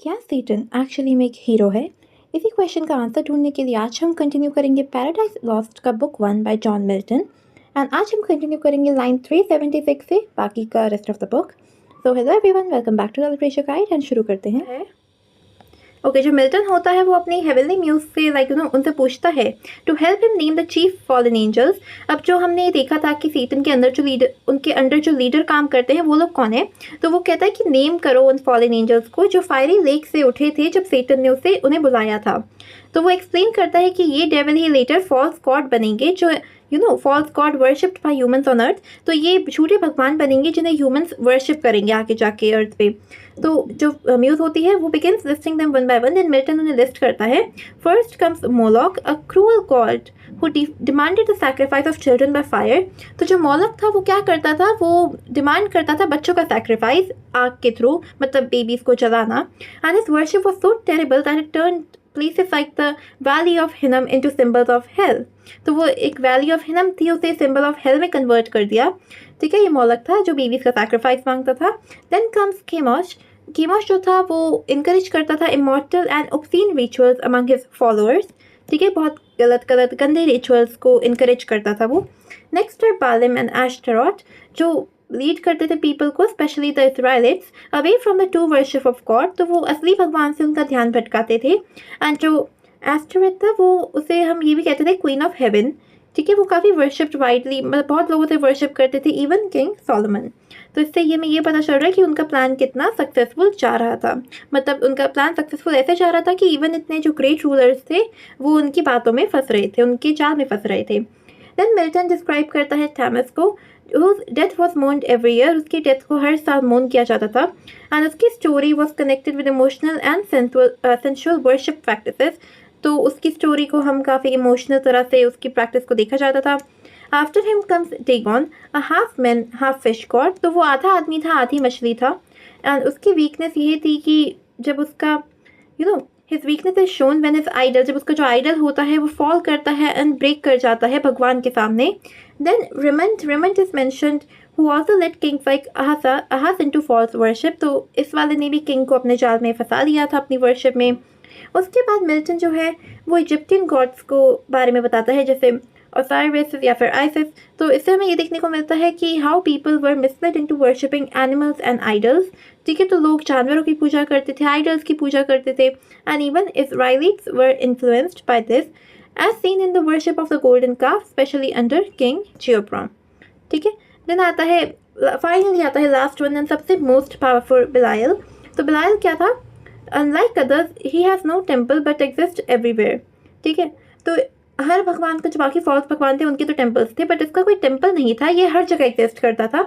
क्या सेटन एक्चुअली में एक हीरो है? इसी क्वेश्चन का आंसर ढूंढने के लिए आज हम कंटिन्यू करेंगे पैराडाइज लॉस्ट का book 1 by John Milton. And आज हम कंटिन्यू करेंगे लाइन 376 से बाकी का rest of the book. So hello everyone, welcome back to the literature guide and शुरू करते हैं। ओके, जो मिल्टन होता है वो अपनी हेवनली म्यूज से उनसे पूछता है to help him name the chief fallen angels. अब जो हमने देखा था कि सेटन के अंदर उनके अंडर जो लीडर काम करते हैं वो लोग कौन है, तो वो कहता है कि नेम करो उन फॉलन एंजल्स को जो फायरी लेक से उठे थे जब सेटन ने उन्हें बुलाया था। तो वो एक्सप्लेन करता है कि ये डेविल ही लेटर फॉल्स गॉड बनेंगे जो false god worshipped by humans on earth. तो ये झूठे भगवान बनेंगे जिन्हें ह्यूमंस वर्शिप करेंगे आगे जाके अर्थ पे। तो जो म्यूज होती है वो begins listing them one by one. Then Milton उन्हें लिस्ट करता है। First comes Moloch, a cruel god who demanded the sacrifice of children by fire. तो जो मोलॉक था वो क्या करता था, वो डिमांड करता था बच्चों का सैक्रिफाइस आग के थ्रू, मतलब बेबीज को जलाना। And his worship was so terrible that it turned places like the Valley of Hinnom into symbols of hell। तो वो एक वैली ऑफ हिनम थी, उसे सिंबल ऑफ हेल में कन्वर्ट कर दिया। ठीक है, ये मोलक था जो बेबीज का सैक्रिफाइस मांगता था। Then comes केमोश। केमोश जो था वो इनकरेज करता था immortal and obscene rituals among his followers. ठीक है, बहुत गलत गंदे रिचुअल्स को इनकरेज करता था वो। नेक्स्ट है बालिम एंड एश्टेरोथ, जो लीड करते थे पीपल को, specially the Israelites, away from the true worship of God. तो वो असली भगवान से उनका ध्यान भटकाते थे। एंड जो एस्टेरोथ था वो उसे हम ये भी कहते थे क्वीन ऑफ हेवन। ठीक है, वो काफ़ी वर्शिप्ड वाइडली, मतलब बहुत लोगों से वर्शिप करते थे, इवन किंग सोलोमन। तो इससे ये पता चल रहा है कि उनका प्लान कितना सक्सेसफुल जा रहा था। मतलब उनका प्लान सक्सेसफुल ऐसे जा रहा था कि इवन इतने जो ग्रेट रूलर्स थे वो उनकी बातों में फंस रहे थे, उनके जाल में फंस रहे थे। देन मिल्टन डिस्क्राइब करता है थॉमस को, whose death was mourned every year। उसकी डेथ को हर साल मोर्न किया जाता था। एंड उसकी story was connected with emotional and sensual worship practices. तो उसकी स्टोरी को हम काफ़ी इमोशनल तरह से उसकी प्रैक्टिस को देखा जाता था। After him comes Dagon, a half man half fish god. तो वो आधा आदमी था आधी मछली था। एंड उसकी वीकनेस ये थी कि जब उसका his weakness is shown when his idol, जब उसका जो आइडल होता है वो फॉल करता है एंड ब्रेक कर जाता है भगवान के सामने। Then Rimmon is mentioned who also led kings like Ahaz into false worship. तो इस वाले ने भी किंग को अपने जाल में फंसा लिया था अपनी वर्शिप में। उसके बाद मिल्टन जो है वो इजिप्टियन गॉड्स को बारे में बताता है, जैसे ओसाइरिस या फिर आइसिस। तो इससे हमें ये देखने को मिलता है कि how people were misled into worshipping animals and idols. ठीक है, तो लोग जानवरों की पूजा करते थे, आइडल्स की पूजा करते थे। And even Israelites were influenced by this as seen in the worship of the golden calf, especially under king Jeroboam. ठीक है, देन आता है फाइनली आता है लास्ट वन एंड सबसे मोस्ट पावरफुल बिलायल। तो बिलायल क्या था, unlike others he has no temple but exist everywhere. ठीक है, तो हर भगवान का जो बाकी फॉल्स भगवान थे उनके तो टेम्पल्स थे, बट इसका कोई टेम्पल नहीं था। ये हर जगह एग्जिस्ट करता था,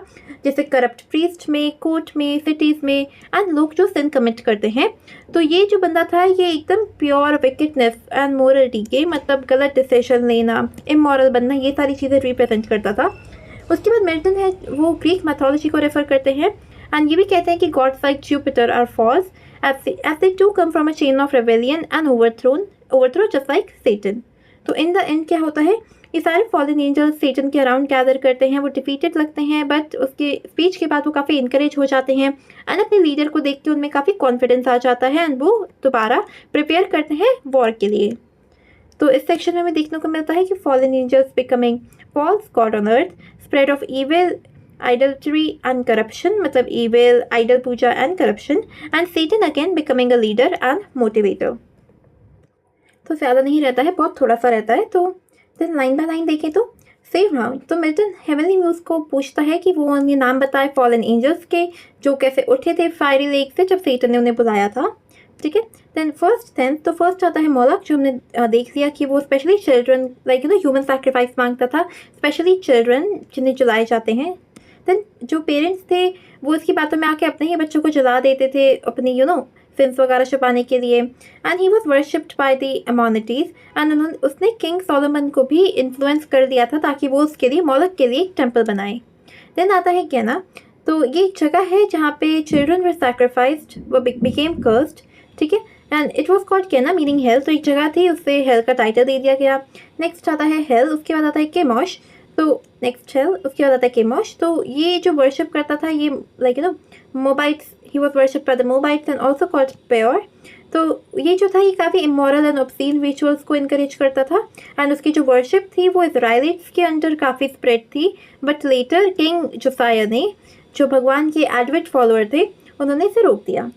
जैसे करप्ट प्रीस्ट में, कोर्ट में, सिटीज़ में, एंड लोग जो सिन कमिट करते हैं। तो ये जो बंदा था ये एकदम प्योर विकेटनेस एंड मोरलिटी के, मतलब गलत डिसीजन लेना, इमोरल बनना, ये सारी चीज़ें रिप्रेजेंट करता था। उसके बाद मिल्टन है वो ग्रीक मैथोलॉजी को रेफर करते हैं। एंड ये भी कहते हैं कि gods like Jupiter are false as they too come from a chain of rebellion and overthrow just like Satan। तो इन द एंड क्या होता है, ये सारे फॉलन एंजल्स सेटन के अराउंड गैदर करते हैं। वो डिफीटेड लगते हैं, बट उसके स्पीच के बाद वो काफ़ी इनकरेज हो जाते हैं एंड अपने लीडर को देख के उनमें काफ़ी कॉन्फिडेंस आ जाता है एंड वो दोबारा प्रिपेयर करते हैं वॉर के लिए। तो इस सेक्शन में हमें देखने को मिलता है कि fallen angels becoming false god on earth, spread of evil, idolatry and corruption, मतलब evil, idol पूजा and corruption, and Satan again becoming a leader and motivator। तो ज़्यादा नहीं रहता है, बहुत थोड़ा सा रहता है। तो फिर लाइन बाय लाइन देखें तो सेव राउंड। तो मिल्टन हेवनली म्यूज को पूछता है कि वो उन्हें नाम बताए फॉलन एंजल्स के जो कैसे उठे थे फायरी लेक से जब सेटन ने उन्हें बुलाया था। ठीक है, देन तो फर्स्ट आता है मोलक, जो हमने देख लिया कि वो specially children like human sacrifice मांगता था, स्पेशली चिल्ड्रन जिन्हें जलाए जाते हैं। देन जो पेरेंट्स थे वो इसकी बातों में आके अपने ही बच्चों को जला देते थे अपनी सिंस वगैरह छुपाने के लिए। And he was worshipped by the Ammonites. And उसने किंग सोलोमन को भी इन्फ्लुएंस कर दिया था ताकि वो उसके लिए मोलक के लिए एक टेम्पल बनाए। देन आता है गेना। तो ये एक जगह है जहाँ पे चिल्ड्रन वर सैक्रिफाइस्ड, वो बिकेम कर्स्ड। ठीक है, एंड इट वॉज कॉल्ड केना मीनिंग हेल। तो एक जगह थी, उससे हेल का टाइटल दे दिया गया। नेक्स्ट आता है हेल, उसके बाद आता है केमोश। तो नेक्स्ट हेल, उसके बाद आता है केमोश। तो ये जो वर्शिप करता था ये like Moabites he was worship by the Moabites and also called Peor. तो ये जो था ये काफ़ी इमोरल एंड ऑब्सीन रिचुअल्स को इनकरेज करता था एंड उसकी जो वर्शिप थी वो इसराइलिट्स के अंडर काफ़ी स्प्रेड थी। बट लेटर किंग जोसाया ने, जो भगवान के एडवेट फॉलोअर थे, उन्होंने इसे रोक दिया।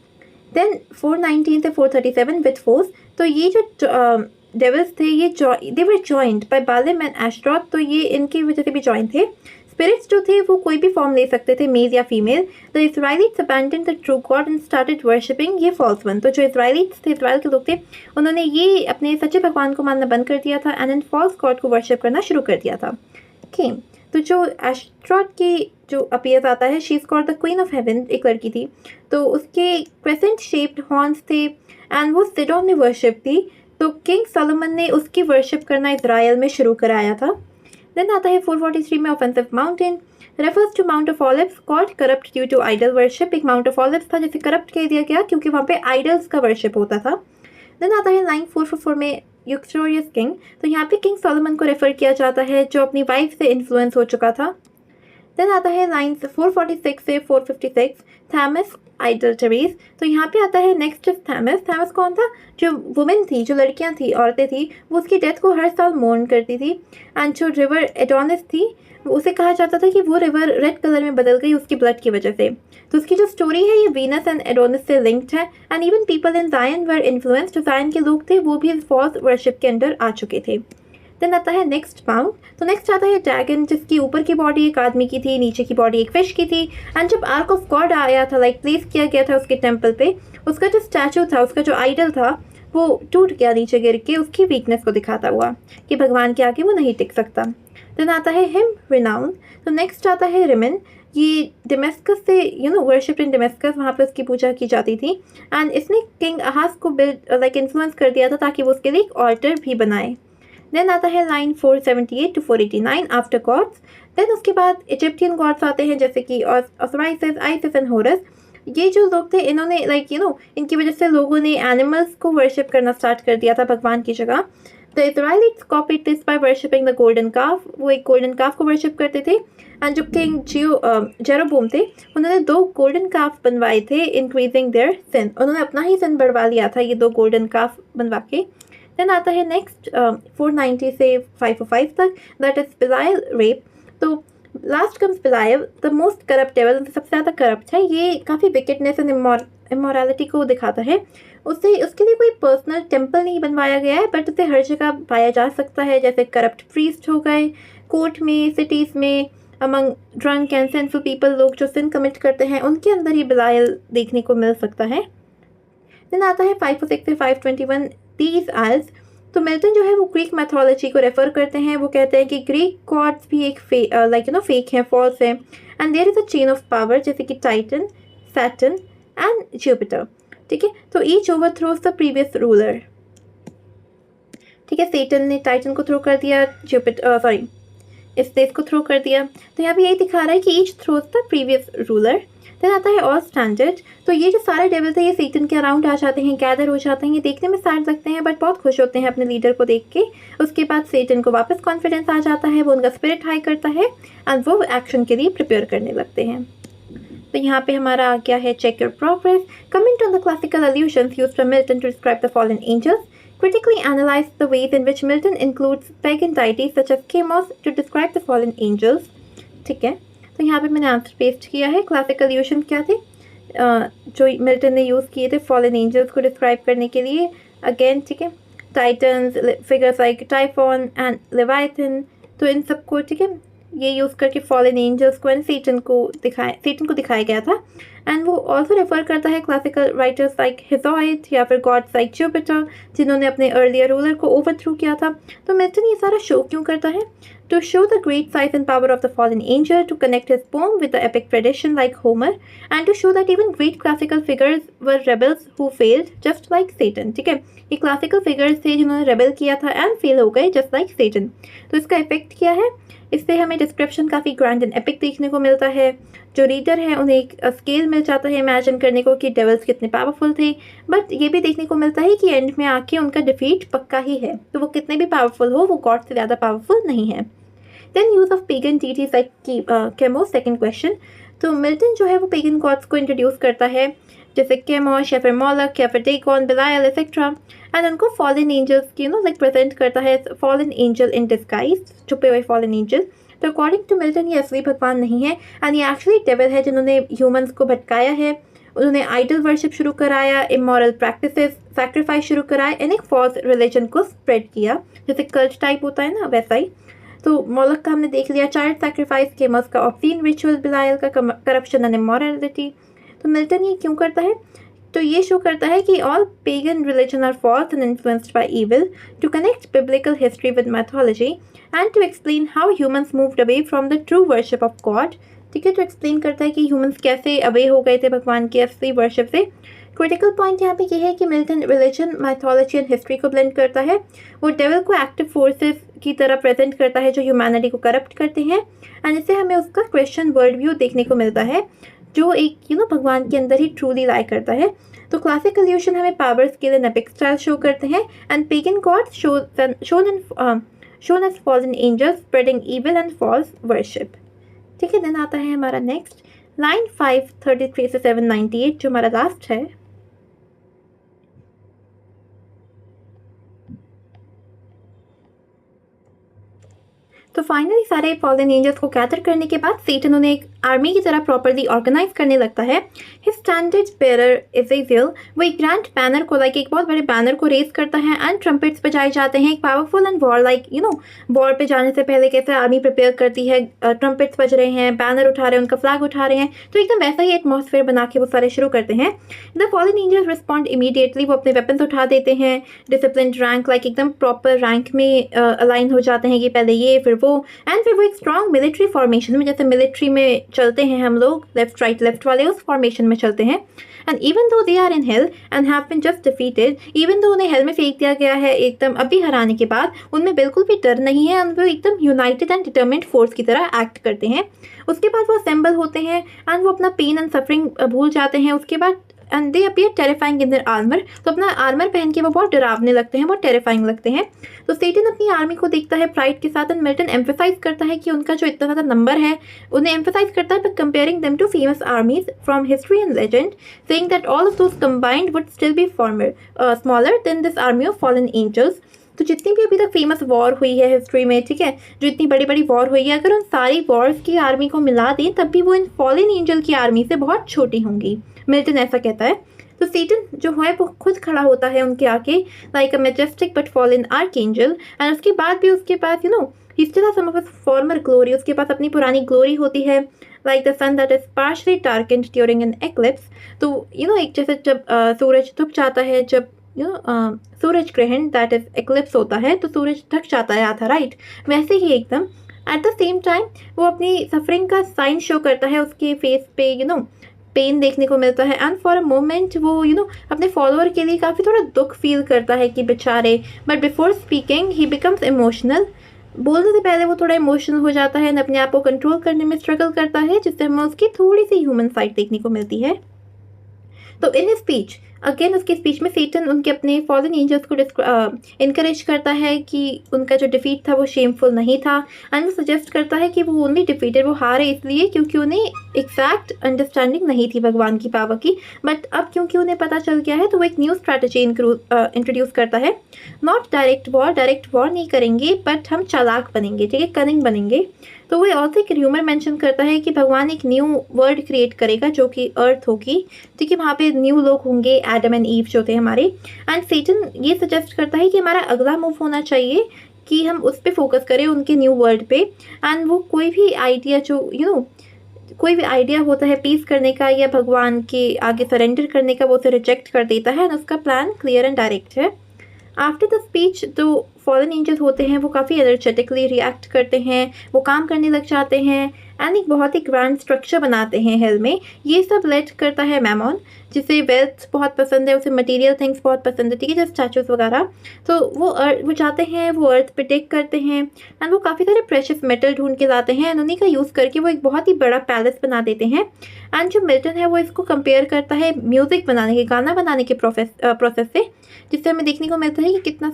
देन 419 से 437 विथ फोर्स, तो ये जो डेविल्स थे ये दे वर जॉइंड बाय बालिम एंड एस्ट्रोथ, तो ये इनकी वजह से भी जॉइंट थे। स्पिरिट्स जो थे वो कोई भी फॉर्म ले सकते थे, मेल या female. The Israelites abandoned the true god and started worshipping ये फॉल्स वन। तो जो इसराइलिट्स थे, इसराइल के लोग थे, उन्होंने ये अपने सच्चे भगवान को मानना बंद कर दिया था एंड इन फॉल्स गॉड को वर्शिप करना शुरू कर दिया था। ओके, तो जो एस्ट्रोथ की जो अपीयर्स आता है, she is called the queen of haven, एक लड़की थी, तो उसके क्रेसेंट शेप्ड हॉर्न्स थे एंड वो सिडोन में वर्शिप थी। तो किंग सोलोमन ने उसकी वर्शिप करना इजराइल में शुरू कराया था। देन आता है 443 में offensive mountain, refers to mount of olives called corrupt due to idol worship. एक माउंट ऑफ ऑलिव्स था जिसे करप्ट कह दिया गया क्योंकि वहाँ पे आइडल्स का वर्शिप होता था। देन आता है लाइन 444 में यूक्टोरियस किंग, तो यहाँ पे किंग सोलोमन को रेफर किया जाता है जो अपनी वाइफ से इन्फ्लुएंस हो चुका था। देन आता है लाइन 446 से 456 थैमस आइडल्टरीज, तो यहाँ पे आता है नेक्स्ट थैमस। थैमस कौन था? जो वुमेन थी, जो लड़कियाँ थी, औरतें थी, वो उसकी डेथ को हर साल मोर्न करती थी। एंड जो रिवर एडोनिस थी, उसे कहा जाता था कि वो रिवर रेड कलर में बदल गई उसकी ब्लड की वजह से। तो उसकी जो स्टोरी है ये वीनस एंड एडोनिस से लिंक्ड है। एंड इवन पीपल इन जायन वर इन्फ्लुएंस्ड, जो जायन के लोग थे वो भी फॉल्स वर्शिप के अंडर आ चुके थे। देन आता है नेक्स्ट माउंट, तो नेक्स्ट आता है ड्रैगन, जिसकी ऊपर की बॉडी एक आदमी की थी, नीचे की बॉडी एक फिश की थी। एंड जब आर्क ऑफ गॉड आया था, लाइक प्लेस किया गया था उसके टेम्पल पे, उसका जो स्टैचू था, उसका जो आइडल था, वो टूट गया नीचे गिर के, उसकी वीकनेस को दिखाता हुआ कि भगवान के आगे वो नहीं टिक सकता। देन आता है हिम रिनाउन, तो नेक्स्ट आता है रिमन, ये डेमेस्कस से वर्शिप इन डेमेस्कस, वहाँ पे उसकी पूजा की जाती थी। एंड इसने किंग अहाज को लाइक इन्फ्लुएंस कर दिया था ताकि वो उसके लिए एक ऑल्टर भी बनाए। देन आता है line 478 to 489 after gods. Then उसके बाद इजिप्टियन गॉड्स आते हैं जैसे कि ऑसराइसिस, आइसिस एंड होरस। ये जो लोग थे इन्होंने इनकी वजह से लोगों ने एनिमल्स को वर्शिप करना स्टार्ट कर दिया था भगवान की जगह। The Israelites copied this by worshipping the golden calf, वो एक गोल्डन काफ को वर्शिप करते थे। एंड जो किंग जेरोबोम थे उन्होंने 2 गोल्डन काफ बनवाए थे, इंक्रीजिंग देयर सिन। उन्होंने अपना ही सिन बढ़वा लिया था ये 2 गोल्डन काफ बनवा के। देन आता है नेक्स्ट 490 से 505 तक, दैट इज बिलायल रेप। तो last comes Belial, the most corrupt devil, सबसे ज़्यादा करप्ट है। ये काफ़ी विकेटनेस एंड इमोरलिटी को दिखाता है। उसके लिए कोई पर्सनल टेम्पल नहीं बनवाया गया है, बट उसे हर जगह पाया जा सकता है, जैसे करप्ट प्रीस्ट हो गए, कोर्ट में, सिटीज़ में, among drunk and sinful people, लोग जो सिन कमिट करते हैं उनके अंदर ही बिलायल देखने को मिल सकता है। देन आता है 506 से 521 दीज आइल्स। तो मिल्टन जो है वो ग्रीक मैथोलॉजी को रेफर करते हैं। वो कहते हैं कि ग्रीक गॉड्स भी एक फेक हैं, फॉल्स हैं। And there is a chain of power, जैसे कि टाइटन, सैटर्न एंड जुपिटर। ठीक है, तो each overthrows the previous ruler. ठीक है, सैटर्न ने टाइटन को थ्रो कर दिया, इस देश को थ्रो कर दिया। तो यहाँ पे यही दिखा रहा है कि each throws the previous ruler. Then आता है ऑल स्टैंडर्ड, तो ये जो सारे डेविल थे ये सैटन के अराउंड आ जाते हैं, गैदर हो जाते हैं। ये देखने में सैड लगते हैं बट बहुत खुश होते हैं अपने लीडर को देख के। उसके बाद सैटन को वापस कॉन्फिडेंस आ जाता है, वो उनका स्पिरिट हाई करता है एंड वो एक्शन के लिए प्रिपेयर करने लगते हैं। तो यहाँ पे हमारा आ गया है check your progress, comment on the classical allusions used by Milton to describe the fallen angels, critically analyze the ways in which Milton includes pagan deities such as Chemos to describe the fallen angels। ठीक है, तो यहाँ पे मैंने answer paste किया है। Classical allusions क्या थे जो मिल्टन ने यूज़ किए थे फॉलन एंजल्स को डिस्क्राइब करने के लिए। अगेन ठीक है, Titans, figures like Typhon and Leviathan, तो इन सबको ठीक है ये यूज़ करके फॉलन एंजल्स को एंड सैटन को दिखाया गया था। एंड वो ऑल्सो रेफर करता है क्लासिकल राइटर्स लाइक हिजोइड या फिर गॉड्स लाइक जुपिटर, जिन्होंने अपने अर्लियर रूलर को ओवरथ्रो किया था। तो मिल्टन ये सारा शो क्यों करता है? To show the great size and power of the fallen angel, to connect his poem with the epic tradition like Homer, and to show that even great classical figures were rebels who failed, just like Satan। ठीक है, ये classical figures थे जिन्होंने rebel किया था and fail हो गए just like Satan। तो इसका इफेक्ट क्या है? इससे हमें डिस्क्रिप्शन काफ़ी ग्रैंड एंड एपिक देखने को मिलता है। जो रीडर है उन्हें एक स्केल मिल जाता है इमेजिन करने को कि डेविल्स कितने पावरफुल थे, बट ये भी देखने को मिलता है कि एंड में आके उनका डिफीट पक्का ही है। तो वो कितने भी पावरफुल हो, वो गॉड से ज़्यादा पावरफुल नहीं है। Then use of pagan deities like Chemos, second question। तो मिल्टन जो है वो पेगन गॉड्स को इंट्रोड्यूस करता है, जैसे केमोश या फिर मॉलक या फिर डेगोन, बिलायल एक्सेट्रा, एंड उनको फॉलन एंजल्स की लाइक प्रेजेंट करता है फॉलन एंजल इन डिस्गाइज, छुपे हुए फॉलन एंजल। तो अकॉर्डिंग टू मिल्टन ये असली भगवान नहीं है एंड ये एक्चुअली डेविल है जिन्होंने ह्यूमंस को भटकाया है। उन्होंने आइडल वर्शिप शुरू कराया, इमोरल प्रैक्टिसेस, सैक्रिफाइस शुरू कराए एंड एक फॉल्स रिलीजन को स्प्रेड किया, जैसे कल्ट टाइप होता है ना वैसा ही। तो मोलक का हमने देख लिया, चाइल्ड सैक्रिफाइस, केमस का ऑब्सीन रिचुअल, बिलायल का करप्शन एंड इमोरलिटी। तो मिल्टन ये क्यों करता है? तो ये शो करता है कि all pagan religion are false and influenced by evil, to connect biblical history with mythology and to explain how humans moved away from the true worship of God. ठीक है, तो एक्सप्लेन करता है कि ह्यूमंस कैसे अवे हो गए थे भगवान की असली वर्शिप से। क्रिटिकल पॉइंट यहाँ पे ये है कि Milton religion, mythology and history को ब्लेंड करता है। वो डेविल को एक्टिव फोर्सेस की तरह प्रेजेंट करता है जो ह्यूमैनिटी को करप्ट करते हैं, एंड इससे हमें उसका क्रिश्चियन वर्ल्ड व्यू देखने को मिलता है जो एक भगवान के अंदर ही ट्रूली लाई करता है। तो क्लासिक इल्यूशन हमें power scale and epic style show करते हैं, and pagan gods shown as fallen angels spreading evil and false worship. ठीक है, देन आता है हमारा नेक्स्ट लाइन 533 से 798 जो हमारा लास्ट है। तो फाइनली सारे फॉलन एंजल्स को गैदर करने के बाद सेटन उन्हें एक आर्मी की तरह प्रॉपरली ऑर्गेनाइज करने लगता है। हिज स्टैंडर्ड बेरर इज़ेजियल वो एक ग्रैंड बैनर को एक बहुत बड़े बैनर को रेज करता है एंड ट्रम्पेट्स बजाए जाते हैं। एक पावरफुल एंड वॉर वॉर पे जाने से पहले कैसे आर्मी प्रिपेयर करती है, ट्रम्पेट्स बज रहे हैं, बैनर उठा रहे हैं, उनका फ्लैग उठा रहे हैं, तो एकदम वैसा ही एटमॉस्फेयर बना के वो सारे शुरू करते हैं। The fallen angels respond immediately, वो अपने वेपन्स उठा देते हैं, डिसिप्लिन रैंक एकदम प्रॉपर रैंक में अलाइन हो जाते हैं कि पहले ये फिर वो, एंड फिर वो एक स्ट्रॉन्ग मिलिट्री फॉर्मेशन में, जैसे मिलिट्री में चलते हैं हम लोग लेफ्ट राइट लेफ्ट वाले, उस फॉर्मेशन में चलते हैं। And even though they are in hell and have been just defeated, even though उन्हें हेल में फेंक दिया गया है एकदम अभी हराने के बाद, उनमें बिल्कुल भी डर नहीं है एंड वो एकदम यूनाइटेड एंड डिटर्मिन्ड फोर्स की तरह एक्ट करते हैं। उसके बाद वो असेंबल होते हैं एंड वो अपना पेन एंड सफरिंग भूल जाते हैं। उसके बाद and they appear terrifying in their armour, तो अपना आर्मर पहन के वो बहुत डरावने लगते हैं, बहुत टेरिफाइंग लगते हैं। तो सेटन अपनी आर्मी को देखता है प्राइड के साथ एंड मिल्टन एम्फेसाइज करता है कि उनका जो इतना ज़्यादा नंबर है उन्हें एम्फेसाइज करता है, but comparing them to famous armies from history and legend, saying that all of those combined would still be smaller than this army of fallen angels. तो जितनी भी अभी तक फेमस वॉर हुई है हिस्ट्री में, ठीक है, जो इतनी बड़ी बड़ी वॉर हुई है, अगर उन सारी वॉर्स की आर्मी को मिला दें तब भी वो इन फॉलन एंजल की आर्मी से बहुत छोटी होंगी, मिल्टन ऐसा कहता है। तो सेटन जो है वो खुद खड़ा होता है उनके आगे like a majestic but fallen archangel, and उसके बाद भी उसके पास he still has some of his former glory, उसके पास अपनी पुरानी ग्लोरी होती है, like the sun that is partially darkened during an eclipse. तो एक जैसे जब सूरज ढक जाता है, जब सूरज ग्रहण दैट इज एक्लिप्स होता है तो सूरज ढक जाता है आधा, राइट, वैसे ही एकदम। एट द सेम टाइम वो अपनी सफरिंग का साइन शो करता है, उसके फेस पे पेन देखने को मिलता है, एंड फॉर अ मोमेंट वो अपने फॉलोअर के लिए काफ़ी थोड़ा दुख फील करता है कि बेचारे, but before speaking he becomes emotional, बोलने से पहले वो थोड़ा इमोशनल हो जाता है, अपने आप को कंट्रोल करने में स्ट्रगल करता है, जिससे हमें उसकी थोड़ी सी ह्यूमन साइड देखने को मिलती है। तो इन स्पीच अगेन उसके स्पीच में सेटन उनके अपने फॉलन एंजल्स को इनकरेज करता है कि उनका जो डिफीट था वो शेमफुल नहीं था, एंड वो सजेस्ट करता है कि वो ओनली डिफीटेड, वो हारे इसलिए क्योंकि उन्हें एग्जैक्ट अंडरस्टैंडिंग नहीं थी भगवान की पावर की, बट अब क्योंकि उन्हें पता चल गया है तो वो एक न्यू स्ट्रैटेजी इंट्रोड्यूस करता है। नॉट डायरेक्ट वॉर नहीं करेंगे, बट हम चालाक बनेंगे, ठीक है, कनिंग बनेंगे। तो वो ऑल्सो एक र्यूमर मेंशन करता है कि भगवान एक न्यू वर्ल्ड क्रिएट करेगा जो कि अर्थ होगी, ठीक है, वहाँ पे न्यू लोग होंगे, एडम एंड ईव जो थे हमारे। एंड सेटन ये सजेस्ट करता है कि हमारा अगला मूव होना चाहिए कि हम उस पर फोकस करें, उनके न्यू वर्ल्ड पे, एंड वो कोई भी आइडिया जो कोई भी आइडिया होता है पीस करने का या भगवान के आगे सरेंडर करने का, वो उसे रिजेक्ट कर देता है, एंड उसका प्लान क्लियर एंड डायरेक्ट है। आफ्टर द स्पीच जो फॉलन एंजल्स होते हैं वो काफ़ी एनर्जेटिकली रिएक्ट करते हैं, वो काम करने लग जाते हैं, एंड एक बहुत ही ग्रैंड स्ट्रक्चर बनाते हैं हेल में। ये सब लेड करता है मैमोन, जिसे वेल्थ बहुत पसंद है, उसे मटेरियल थिंग्स बहुत पसंद है, ठीक है, जैसे स्टैचूज वगैरह। तो वो जाते हैं, वो अर्थ पे टेक करते हैं, एंड वो काफ़ी सारे प्रेशियस मेटल ढूंढ के लाते हैं, एंड उन्हीं का यूज़ करके वो एक बहुत ही बड़ा पैलेस बना देते हैं। एंड जो मिल्टन है वो इसको कंपेयर करता है म्यूज़िक बनाने के, गाना बनाने के प्रोसेस से, जिससे हमें देखने को मिलता है कि कितना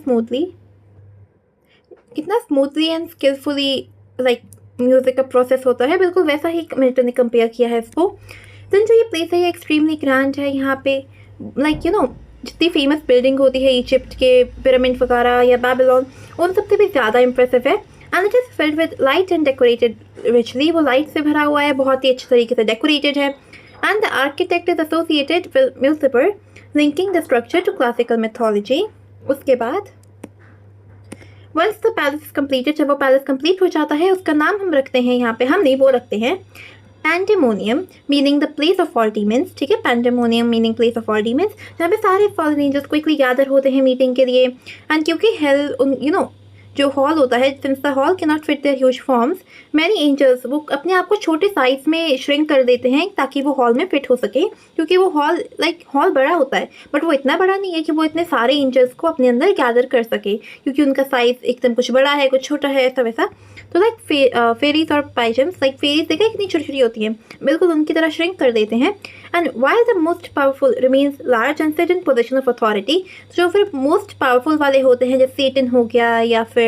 स्मूथली एंड स्किलफुली म्यूज़िक का प्रोसेस होता है, बिल्कुल वैसा ही मिल्टन ने कंपेयर किया है इसको। देन जो ये प्लेस है ये एक्सट्रीमली ग्रैंड है। यहाँ पे लाइक जितनी फेमस बिल्डिंग होती है इजिप्ट के पिरामिड वगैरह या बेबीलोन, उन सबसे भी ज़्यादा इंप्रेसिव है। And it is filled with light and decorated richly, वो लाइट से भरा हुआ है, बहुत ही अच्छे तरीके से डेकोरेटेड है। And the architect is associated with Mulciber, linking the structure to classical mythology. उसके बाद वंस द पैलेस कंप्लीटेड, जब वो पैलेस कंप्लीट हो जाता है, उसका नाम हम रखते हैं, यहाँ पे हम नहीं वो रखते हैं pandemonium, meaning the place of all demons. ठीक है, pandemonium meaning place of all demons, जहाँ पे सारे फॉलन एंजल्स क्विकली गैदर होते हैं मीटिंग के लिए। एंड क्योंकि हेल जो हॉल होता है, since the hall can not fit their huge forms, many angels वो अपने आप को छोटे साइज में श्रिंक कर देते हैं ताकि वो हॉल में फिट हो सके, क्योंकि वो हॉल हॉल बड़ा होता है बट वो इतना बड़ा नहीं है कि वो इतने सारे एंजल्स को अपने अंदर गैदर कर सके, क्योंकि उनका साइज एकदम कुछ बड़ा है कुछ छोटा है, ऐसा वैसा। तो फेरीज और पाइजम्स, फेरीज देखा कितनी छोटी छोटी होती हैं, बिल्कुल उनकी तरह श्रिंक कर देते हैं। And while the most powerful remains large and set in position of authority, जो फिर मोस्ट पावरफुल वाले होते हैं जैसे सेटन हो गया या फिर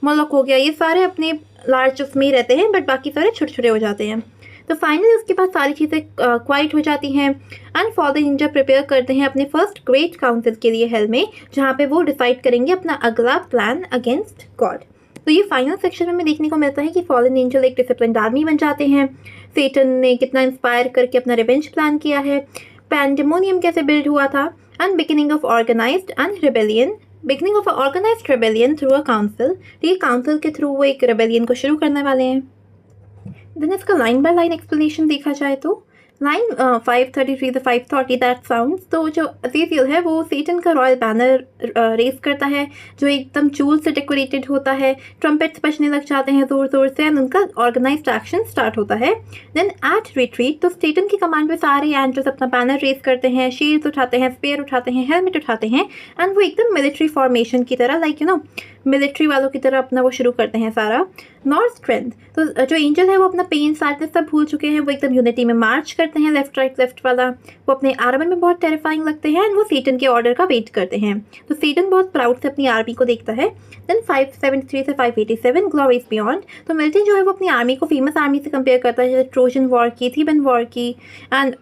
मोलक हो गया, ये सारे अपने लार्ज उसमें ही रहते हैं बट बाकी सारे छोटे छोटे हो जाते हैं। तो फाइनली उसके बाद सारी चीज़ें क्वाइट हो जाती हैं and for the Ninja prepare करते हैं अपने फर्स्ट ग्रेट काउंसिल के लिए हेल में, जहाँ पे वो डिसाइड करेंगे अपना अगला प्लान अगेंस्ट गॉड। तो ये फाइनल सेक्शन में हमें देखने को मिलता है कि फॉलन एंजल एक डिसिप्लिन्ड आर्मी बन जाते हैं, सेटन ने कितना इंस्पायर करके अपना रिवेंज प्लान किया है, पैंडेमोनियम कैसे बिल्ड हुआ था, and beginning of organized and rebellion, beginning of organized rebellion through a council. तो ये काउंसिल के थ्रू वो एक रेबेलियन को शुरू करने वाले हैं। देन इसका लाइन बाय लाइन एक्सप्लेनेशन देखा जाए तो लाइन 533 से 540 दैट साउंड्स, तो जो अजीजियल है वो सेटन का रॉयल बैनर रेस करता है जो एकदम जूल से डेकोरेटेड होता है, ट्रम्पेट्स बजने लग जाते हैं ज़ोर ज़ोर से एंड उनका ऑर्गेनाइज्ड एक्शन स्टार्ट होता है। देन एट रिट्रीट, तो सेटन की कमांड पे सारे एंजल्स अपना बैनर रेस करते हैं, शील्ड्स उठाते हैं, स्पेयर उठाते हैं, हेलमेट उठाते हैं एंड वो एकदम मिलिट्री फॉर्मेशन की तरह मिलिट्री वालों की तरह अपना वो शुरू करते हैं सारा। नॉर्थ स्ट्रेंथ, तो जो एंजल है वो अपना पेन सैडनेस सब भूल चुके हैं, वो एकदम यूनिटी में मार्च करते हैं लेफ्ट राइट लेफ्ट वाला, वो अपने आर्मी में बहुत टेरिफाइंग लगते हैं एंड वो सेटन के ऑर्डर का वेट करते हैं। तो सेटन बहुत प्राउड से अपनी आर्मी को देखता है। देन 573 से 587 ग्लोरीज बियॉन्ड, तो मिल्टन जो है वो अपनी आर्मी को फेमस आर्मी से कंपेयर करता है, जैसे ट्रोजन वॉर की, थीबन वॉर की, एंड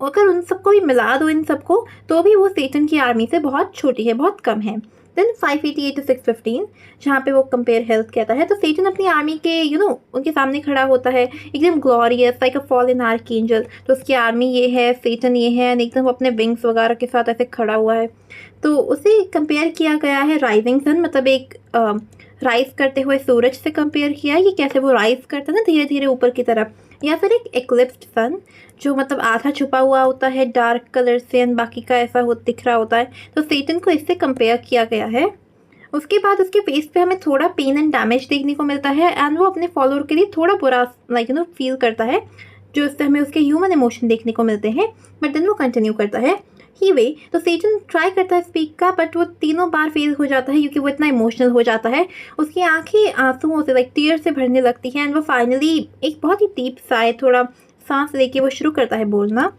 अगर उन सबको भी मिला दो इन सबको तो भी वो सेटन की आर्मी से बहुत छोटी है, बहुत कम है। देन 588 to 615 जहाँ पे वो कंपेयर हेल्थ कहता है, तो सेटन अपनी आर्मी के उनके सामने खड़ा होता है एकदम ग्लोरियस लाइक अ फॉलन आर्कएंजल। तो उसकी आर्मी ये है, सेटन ये है, एकदम अपने विंग्स वगैरह के साथ ऐसे खड़ा हुआ है। तो उसे कंपेयर किया गया है राइजिंग सन, मतलब एक राइज करते हुए सूरज से कंपेयर किया है कि कैसे वो राइज करता है ना धीरे धीरे ऊपर की तरफ, या फिर एक एक्लिप्स्ड सन जो मतलब आधा छुपा हुआ होता है डार्क कलर से एंड बाकी का ऐसा दिख रहा होता है। तो सेटन को इससे कंपेयर किया गया है। उसके बाद उसके फेस पे हमें थोड़ा पेन एंड डैमेज देखने को मिलता है एंड वो अपने फॉलोअर के लिए थोड़ा बुरा फील करता है, जो उससे हमें उसके ह्यूमन इमोशन देखने को मिलते हैं। बट देन वो कंटिन्यू करता है ही वे, तो सेटन ट्राई करता है स्पीक का बट वो तीनों बार फेल हो जाता है क्योंकि वो इतना इमोशनल हो जाता है, उसकी आंखें आंसुओं से टीयर से भरने लगती हैं एंड वो फाइनली एक बहुत ही डीप साए थोड़ा सांस लेके वो शुरू करता है बोलना।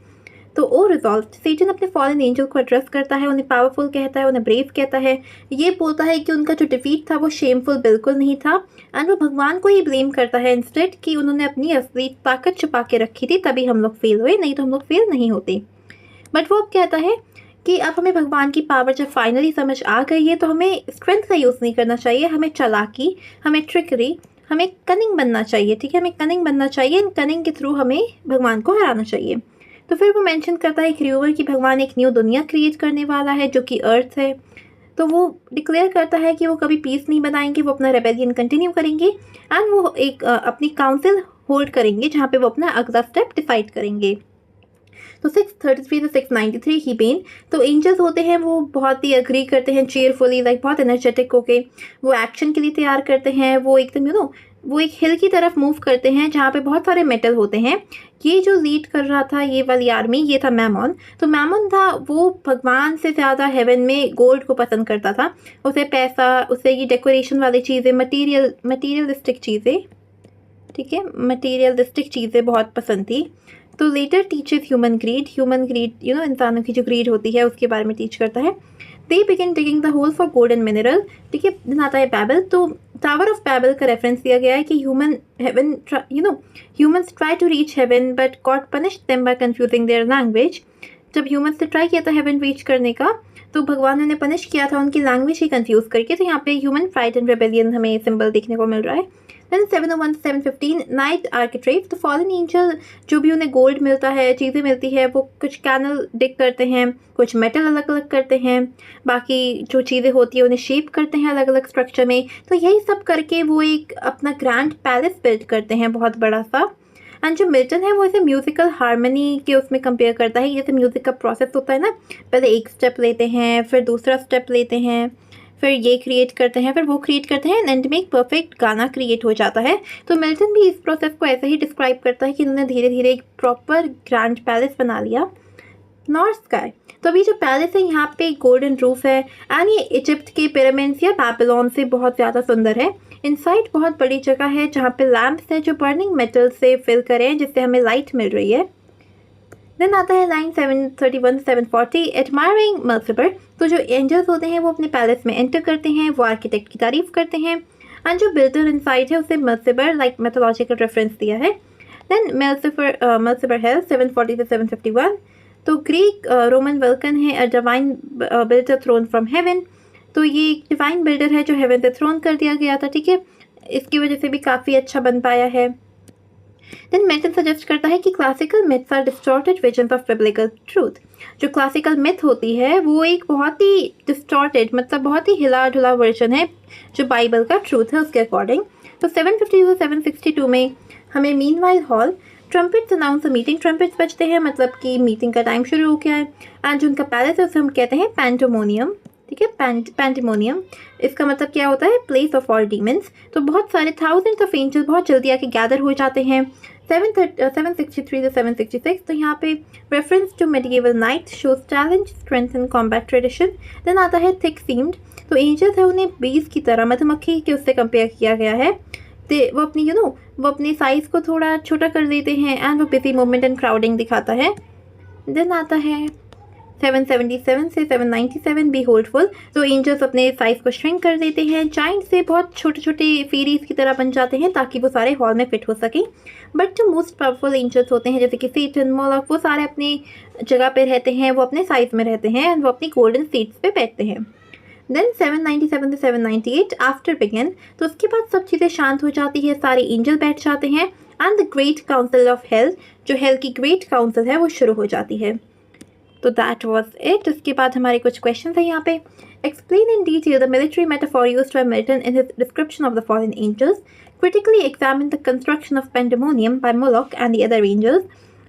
तो ओ रिजॉल्व, सेटन अपने फॉलन एंजल को एड्रेस करता है, उन्हें पावरफुल कहता है, उन्हें ब्रेव कहता है, ये बोलता है कि उनका जो डिफीट था वो शेमफुल बिल्कुल नहीं था एंड वो भगवान को ही ब्लेम करता है इंस्टेड कि उन्होंने अपनी असली ताकत छुपा के रखी थी तभी हम लोग फेल हुए, नहीं तो हम लोग फेल नहीं होते। बट वो अब कहता है कि अब हमें भगवान की पावर जब फाइनली समझ आ गई है तो हमें स्ट्रेंथ का यूज़ नहीं करना चाहिए, हमें चालाकी, हमें ट्रिकरी, हमें कनिंग बनना चाहिए। ठीक है, हमें कनिंग बनना चाहिए एंड कनिंग के थ्रू हमें भगवान को हराना चाहिए। तो फिर वो मेंशन करता है ह्यूवर कि भगवान एक न्यू दुनिया क्रिएट करने वाला है जो कि अर्थ है। तो वो डिक्लेयर करता है कि वो कभी पीस नहीं बनाएंगे, वो अपना रेबेलियन कंटिन्यू करेंगे एंड वो एक अपनी काउंसिल होल्ड करेंगे जहाँ पे वो अपना अगला स्टेप डिसाइड करेंगे। तो 633 से 693 ही बेन, तो एंजल्स होते हैं वो बहुत ही अग्री करते हैं चेयरफुली, बहुत एनर्जेटिक होके वो एक्शन के लिए तैयार करते हैं। वो एकदम वो एक हिल की तरफ मूव करते हैं जहाँ पे बहुत सारे मेटल होते हैं। ये जो लीड कर रहा था ये वाली आर्मी, ये था मैमोन। तो मैमोन था वो भगवान से ज़्यादा हेवन में गोल्ड को पसंद करता था, उसे पैसा, उसे ये डेकोरेशन वाली चीज़ें, मटीरियलिस्टिक चीज़ें, ठीक है, मटीरियलिस्टिक चीज़ें बहुत पसंद थी। तो लेटर टीचेस ह्यूमन ग्रीड इंसानों की जो ग्रीड होती है उसके बारे में टीच करता है। They begin digging the hole for gold and mineral. ठीक है, दिन आता है बैबल। तो टावर ऑफ बैबल का रेफरेंस दिया गया है कि humans try to reach heaven but God punished them by confusing their language. जब ह्यूमंस ने ट्राई किया था हेवन रीच करने का, तो भगवान ने उन्हें पनिश किया था उनकी लैंग्वेज ही कंफ्यूज करके। तो यहाँ पे ह्यूमन प्राइड एंड रेबेलियन हमें सिंबल देखने को मिल रहा है। देन 701 से 715 नाइट आर्किट्रेव, तो फॉलन एंजल जो भी उन्हें गोल्ड मिलता है, चीज़ें मिलती है, वो कुछ कैनल डिग करते हैं, कुछ मेटल अलग अलग करते हैं, बाकी जो चीज़ें होती है उन्हें शेप करते हैं अलग अलग स्ट्रक्चर में। तो यही सब करके वो एक अपना ग्रैंड पैलेस बिल्ड करते हैं बहुत बड़ा सा। एंड जो मिल्टन है वो इसे म्यूज़िकल हारमोनी के उसमें कंपेयर करता है। जैसे म्यूज़िक का प्रोसेस होता है ना, पहले एक स्टेप लेते हैं, फिर दूसरा स्टेप लेते हैं, फिर ये क्रिएट करते हैं, फिर वो क्रिएट करते हैं, एंड में एक परफेक्ट गाना क्रिएट हो जाता है। तो मिल्टन भी इस प्रोसेस को ऐसे ही डिस्क्राइब करता है कि उन्होंने धीरे धीरे एक प्रॉपर ग्रैंड पैलेस बना लिया। नॉर्थ स्काई, तो अभी जो पैलेस है यहाँ पे गोल्डन रूफ है, एंड ये इजिप्ट के पिरामिड्स या बैबीलोन से बहुत ज़्यादा सुंदर है। इनसाइड बहुत बड़ी जगह है जहाँ पे लैम्प्स है जो बर्निंग मेटल से फिल करें, जिससे हमें लाइट मिल रही है। देन आता है लाइन 731 740 एडमायरिंग मल्सिबर, तो जो एंजल्स होते हैं वो अपने पैलेस में एंटर करते हैं, वो आर्किटेक्ट की तारीफ करते हैं, एंड जो बिल्डर इनसाइड है उसे मल्सिबर लाइक मेथोलॉजिकल रेफरेंस दिया है। देन मल्सिबर हेल 740 से 751, तो ग्रीक रोमन वल्कन है a divine builder thrown from heaven, तो ये एक डिवाइन बिल्डर है जो हेवन से थ्रोन कर दिया गया था, ठीक है, इसकी वजह से भी काफ़ी अच्छा बन पाया है। देन मिल्टन सजेस्ट करता है कि classical myths are distorted visions of biblical truth. जो क्लासिकल मिथ होती है वो एक बहुत ही डिस्टॉर्टेड, मतलब बहुत ही हिला ढुला वर्जन है जो बाइबल का ट्रूथ है उसके अकॉर्डिंग। तो 750 से 762 में हमें meanwhile hall trumpets announce a meeting, trumpets बजते हैं मतलब कि मीटिंग का टाइम शुरू हो गया है, एंड जो उनका पैलेस है उसे हम कहते हैं पैंटोमोनियम, ठीक है, पैंटिमोनियम। इसका मतलब क्या होता है, प्लेस ऑफ ऑल डीमंस। तो बहुत सारे थाउजेंड्स ऑफ एंजल्स बहुत जल्दी आके गैदर हो जाते हैं। 763 से 766, तो यहाँ पे reference to medieval knight shows talent strength and combat tradition. Then आता है थिक सीम्ड, तो एंजल्स है उन्हें बीज की तरह, मधुमक्खी के उससे कंपेयर किया गया है। तो वो अपनी वो अपने साइज़ को थोड़ा छोटा कर देते हैं, एंड वो बिजी मूवमेंट एंड क्राउडिंग दिखाता है। देन आता है 777 से 797 बी होल्डफुल, तो एंजल्स अपने साइज को श्रिंक कर देते हैं, जाइंट से बहुत छोटे छोटे फेरीज की तरह बन जाते हैं ताकि वो सारे हॉल में फिट हो सकें। बट जो मोस्ट पावरफुल एंजल्स होते हैं जैसे कि सेटन, मोलॉक, वो सारे अपनी जगह पे रहते हैं, वो अपने साइज में रहते हैं, एंड वो अपनी गोल्डन सीट्स पे बैठते हैं। देन 797 से 798 आफ्टर बिगिन, तो उसके बाद सब चीज़ें शांत हो जाती है, सारे एंजल बैठ जाते हैं, and the great council of hell, जो हेल की ग्रेट काउंसिल है वो शुरू हो जाती है। तो दैट वॉज इट। उसके बाद हमारे कुछ क्वेश्चन है यहाँ पे। Explain in detail the military metaphor used by Milton in his description of the fallen angels. Critically examine the construction of Pandemonium by Moloch and the other angels.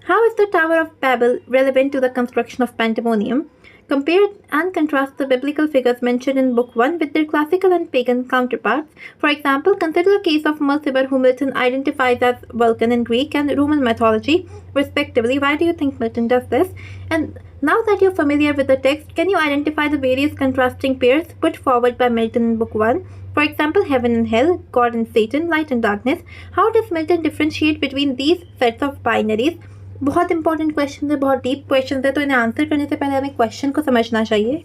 How is the tower of Babel relevant to the construction of Pandemonium? Compare and contrast the biblical figures mentioned in Book 1 with their classical and pagan counterparts. For example, consider the case of Mulciber, whom Milton identifies as Vulcan in Greek and Roman mythology, respectively. Why do you think Milton does this? And now that you're familiar with the text, can you identify the various contrasting pairs put forward by Milton in Book 1? For example, heaven and hell, God and Satan, light and darkness. How does Milton differentiate between these sets of binaries? बहुत important question है, बहुत deep question है, तो इन्हें answer करने से पहले हमें क्वेश्चन को समझना चाहिए।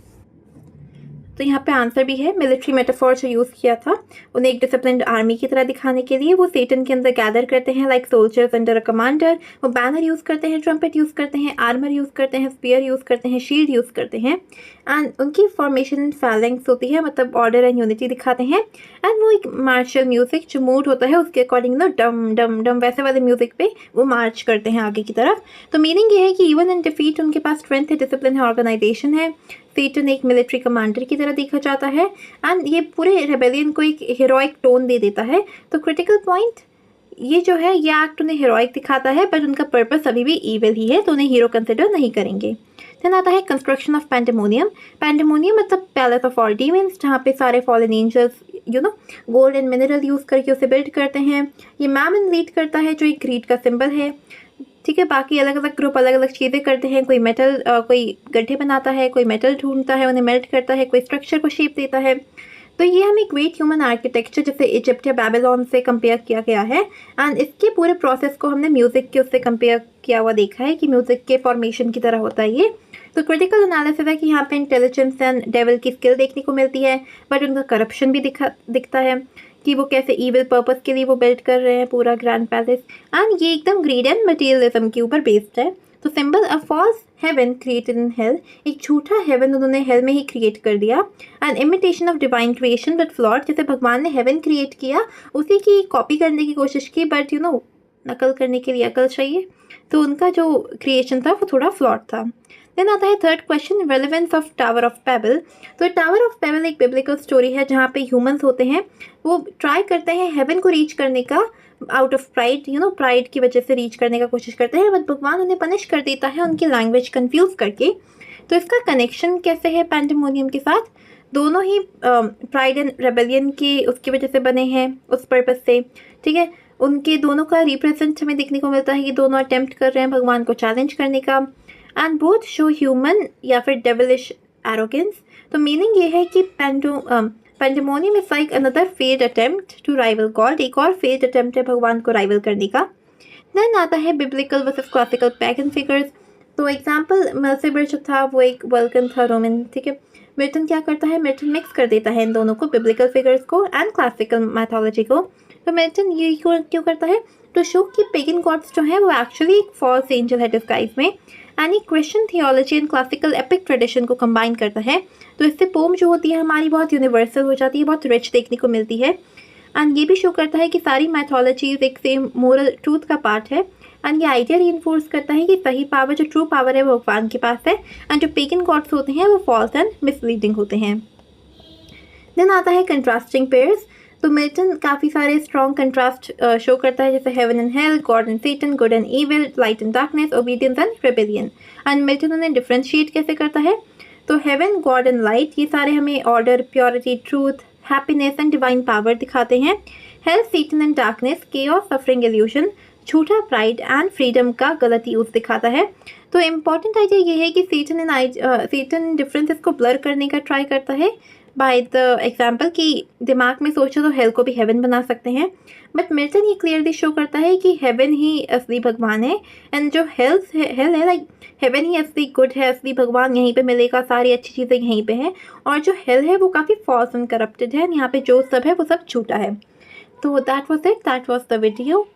तो यहाँ पे आंसर भी है, मिलिट्री मेटाफोर जो यूज़ किया था उन्हें एक डिसिप्लिन्ड आर्मी की तरह दिखाने के लिए वो सेटन के अंदर गैदर करते हैं like soldiers under a commander. वो बैनर यूज़ करते हैं, ट्रम्पेट यूज़ करते हैं, आर्मर यूज़ करते हैं, स्पीयर यूज़ करते हैं, शील्ड यूज़ करते हैं, एंड उनकी फॉर्मेशन इन फैलेंक्स होती है, मतलब ऑर्डर एंड यूनिटी दिखाते हैं। एंड वो एक मार्शल म्यूज़िक जो मूड होता है उसके अकॉर्डिंग ना डम डम डम वैसे वाले म्यूज़िक पे वो मार्च करते हैं आगे की तरफ। तो मीनिंग ये है कि इवन इन डिफीट उनके पास स्ट्रेंथ है, डिसिप्लिन है, ऑर्गेनाइजेशन है। सेटन एक मिलिट्री कमांडर की तरह देखा जाता है, एंड ये पूरे रेबेलियन को एक हीरोइक टोन दे देता है। तो क्रिटिकल पॉइंट ये जो है, ये एक्ट उन्हें हीरोइक दिखाता है, बट उनका पर्पस अभी भी ईविल ही है, तो उन्हें हीरो कंसिडर नहीं करेंगे। देन आता है कंस्ट्रक्शन ऑफ पैंडेमोनियम। पैंडेमोनियम मतलब पैलेस ऑफ ऑल डीमंस, जहाँ पे सारे fallen angels gold and mineral use करके उसे बिल्ड करते हैं। ये मैमन लीड करता है जो एक ग्रीड का सिंबल है, ठीक है। बाकी अलग अलग ग्रुप अलग अलग चीज़ें करते हैं, कोई कोई गड्ढे बनाता है, कोई मेटल ढूंढता है, उन्हें मेल्ट करता है, कोई स्ट्रक्चर को शेप देता है। तो ये हमें ग्रेट ह्यूमन आर्किटेक्चर जैसे इजिप्ट या बेबीलोन से कंपेयर किया गया है एंड इसके पूरे प्रोसेस को हमने म्यूज़िक के उससे कंपेयर किया हुआ देखा है कि म्यूज़िक के फॉर्मेशन की तरह होता है ये। तो क्रिटिकल एनालिसिस है कि यहाँ पे इंटेलिजेंस एंड डेविल की स्किल देखने को मिलती है, बट उनका करप्शन भी दिखता है कि वो कैसे ईविल पर्पस के लिए वो बिल्ड कर रहे हैं पूरा ग्रैंड पैलेस, एंड ये एकदम ग्रीड एंड मटेरियलिज्म के ऊपर बेस्ड है। तो symbol a false heaven created in hell, एक झूठा हेवन उन्होंने हेल में ही क्रिएट कर दिया। And imitation of divine creation but flawed, जैसे भगवान ने हेवन क्रिएट किया उसी की कॉपी करने की कोशिश की, बट नकल करने के लिए अकल चाहिए, तो उनका जो क्रिएशन था वो थोड़ा फ्लॉड था। देन आता है third question, relevance of tower of payable. तो टावर ऑफ पेबल एक बिब्लिकल स्टोरी है जहाँ पे ह्यूमंस होते हैं, वो ट्राई करते हैं हेवन को रीच करने का आउट ऑफ प्राइड, प्राइड की वजह से रीच करने का कोशिश करते हैं, बट भगवान उन्हें पनिश कर देता है उनकी लैंग्वेज कंफ्यूज करके। तो इसका कनेक्शन कैसे है पैंडेमोनियम के साथ? दोनों ही प्राइड एंड रेबेलियन की उसकी वजह से बने हैं, उस पर्पज से, ठीक है। उनके दोनों का रिप्रेजेंट हमें देखने को मिलता है कि दोनों अटेम्प्ट कर रहे हैं भगवान को चैलेंज करने का, एंड बोथ शो ह्यूमन या फिर डेविलिश एरोगेंस। तो मीनिंग ये है कि pandemonium is like another failed attempt to rival God, एक और फेल्ड अटेम्प्ट है भगवान को राइवल करने का। देन आता है biblical versus classical pagan figures. तो एग्जाम्पल मर्सिबर जो था वो एक वल्कन था रोमन, ठीक है। मिल्टन क्या करता है, मिल्टन मिक्स कर देता है इन दोनों को, बिब्लिकल फिगर्स को एंड क्लासिकल मैथोलॉजी को। तो मिल्टन ये क्यों करता है, तो शो कि पेगन गॉड्स जो हैं वो एक्चुअली एक फॉल्स एंजल है डिस्गाइज में, and Christian theology and classical epic tradition को कंबाइन करता है। तो इससे पोम जो होती है हमारी बहुत यूनिवर्सल हो जाती है, बहुत रिच देखने को मिलती है। एंड ये भी शो करता है कि सारी मैथोलॉजीज एक सेम मोरल ट्रूथ का पार्ट है, एंड ये आइडिया रीइंफोर्स करता है कि सही पावर, जो ट्रू पावर है वो भगवान के पास है, एंड जो पेगन गॉड्स होते हैं वो फॉल्स एंड मिसलीडिंग होते हैं। देन आता है कंट्रास्टिंग पेयर्स। तो मिल्टन काफ़ी सारे स्ट्रॉन्ग कंट्रास्ट शो करता है, जैसे heaven and hell, God and Satan, good and evil, light and darkness, obedience and rebellion. And Milton उन्हें डिफ्रेंशिएट कैसे करता है, तो हेवन, गॉड एंड लाइट ये सारे हमें order, purity, truth, happiness and divine power दिखाते हैं। Hell, Satan and darkness, chaos, suffering, illusion, झूठा प्राइड एंड फ्रीडम का गलत यूज दिखाता है। तो इम्पॉर्टेंट आइडिया ये है कि सेटन डिफरेंसेस को ब्लर करने का ट्राई करता है बाय द एग्जाम्पल कि दिमाग में सोचो तो हेल को भी हेवन बना सकते हैं, बट मिल्टन ये क्लियरली शो करता है कि हेवन ही असली भगवान है, एंड जो हेल है लाइक हेवन ही असली गुड है, असली भगवान यहीं पे मिलेगा, सारी अच्छी चीज़ें यहीं पे हैं, और जो हेल है वो काफ़ी फॉल्स एंड करप्टेड है, यहाँ पे जो सब है वो सब झूठा है। तो that was it, that was the video.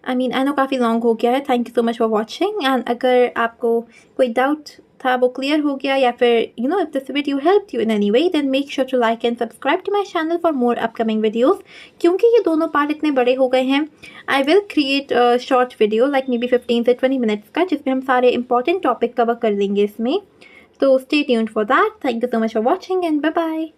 I know काफ़ी लॉन्ग हो गया है, thank you so much for watching. And अगर आपको कोई डाउट था वो क्लियर हो गया, या फिर if this video helped you in any way, then make sure to like and subscribe to my channel for more upcoming videos. क्योंकि ये दोनों पार्ट इतने बड़े हो गए हैं, I will create short video like maybe 15 से 20 minutes का, जिसमें हम सारे इंपॉर्टेंट टॉपिक कवर कर लेंगे इसमें। तो stay tuned for that. Thank you so much for watching and bye bye.